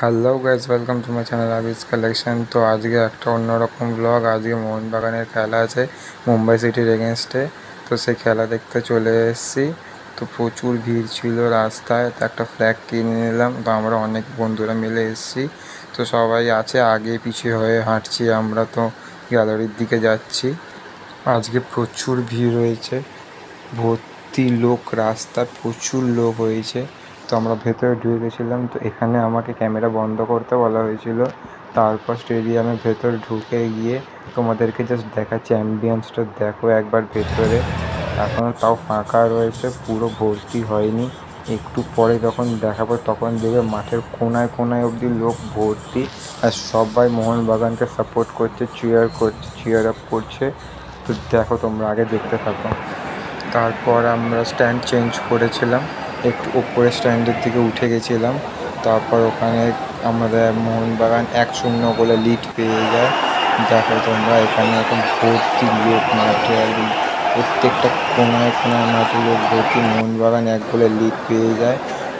Hello guys, welcome to my channel Abi's collection. তো আজকে একটা অন্যরকম ব্লগ। আজকে মোহনবাগানের খেলা আছে মুম্বাই সিটির এগেনস্টে। তো সেই খেলা দেখতে চলে এসেছি। তো প্রচুর ভিড় ছিল রাস্তায়। তো একটা ফ্ল্যাগ কিনে নিলাম। তো আমরা অনেক বন্ধুরা মিলে এসেছি। তো সবাই আছে, আগে পিছিয়ে হয়ে হাঁটছি। আমরা তো গ্যালারির দিকে যাচ্ছি। আজকে প্রচুর ভিড় হয়েছে, ভর্তি লোক, রাস্তায় প্রচুর লোক হয়েছে। তো আমরা ভেতরে ঢুকে গেছিলাম। তো এখানে আমাকে ক্যামেরা বন্ধ করতে বলা হয়েছিল। তারপর স্টেডিয়ামের ভেতর ঢুকে গিয়ে তোমাদেরকে জাস্ট দেখাচ্ছি, অ্যাম্বিয়েন্সটা দেখো একবার ভেতরে। এখনও তাও ফাঁকা রয়েছে, পুরো ভর্তি হয়নি। একটু পরে যখন দেখাবো তখন দেখবে মাঠের কোনায় কোনায় অবধি লোক ভর্তি। আর সবাই মোহনবাগানকে সাপোর্ট করছে, চিয়ার আপ করছে। তো দেখো, তোমরা আগে দেখতে থাকো। তারপর আমরা স্ট্যান্ড চেঞ্জ করেছিলাম, একটু ওপরের স্ট্যান্ডের দিকে উঠে গেছিলাম। তারপর ওখানে আমাদের মোহনবাগান 1-0 বলে লিড পেয়ে যায়। দেখো তোমরা, এখানে এখন ভর্তি লোক মাঠে, একদম প্রত্যেকটা কোনায় কোনায় মাঠে লোক ভর্তি। মোহনবাগান 1 গোলে লিড পেয়ে যায়।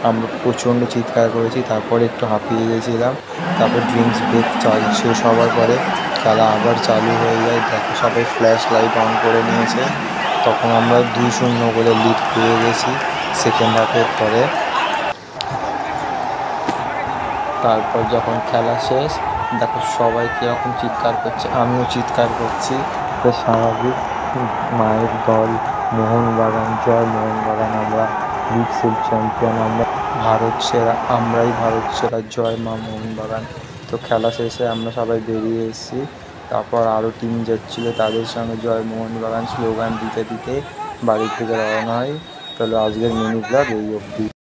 আমরা প্রচণ্ড চিৎকার করেছি। তারপরে একটু হাঁপিয়ে গেছিলাম। তারপর ড্রিঙ্কস ব্রেক শেষ হওয়ার পরে খেলা আবার চালু হয়ে যায়। দেখো, সবাই ফ্ল্যাশ লাইট অন করে নিয়েছে। তখন আমরা 2-0 গোলে লিড পেয়ে গেছি সেকেন্ড হাফের পরে। তারপর যখন খেলা শেষ, দেখো সবাই কীরকম চিৎকার করছে, আমিও চিৎকার করছি। তো স্বাভাবিক, মায়ের দল মোহনবাগান, জয় মোহনবাগান, আমরা লিগ শিল্ড চ্যাম্পিয়ন, আমরা ভারত সেরা, আমরাই ভারত সেরা, জয় মা মোহনবাগান। তো খেলা শেষে আমরা সবাই বেরিয়ে এসেছি। তারপর আরও টিম যাচ্ছিলো, তাদের সঙ্গে জয় মোহনবাগান স্লোগান দিতে দিতে বাড়ির থেকে রওনা হয়। তাহলে আজকের মিনি ব্লগ এই অবধি।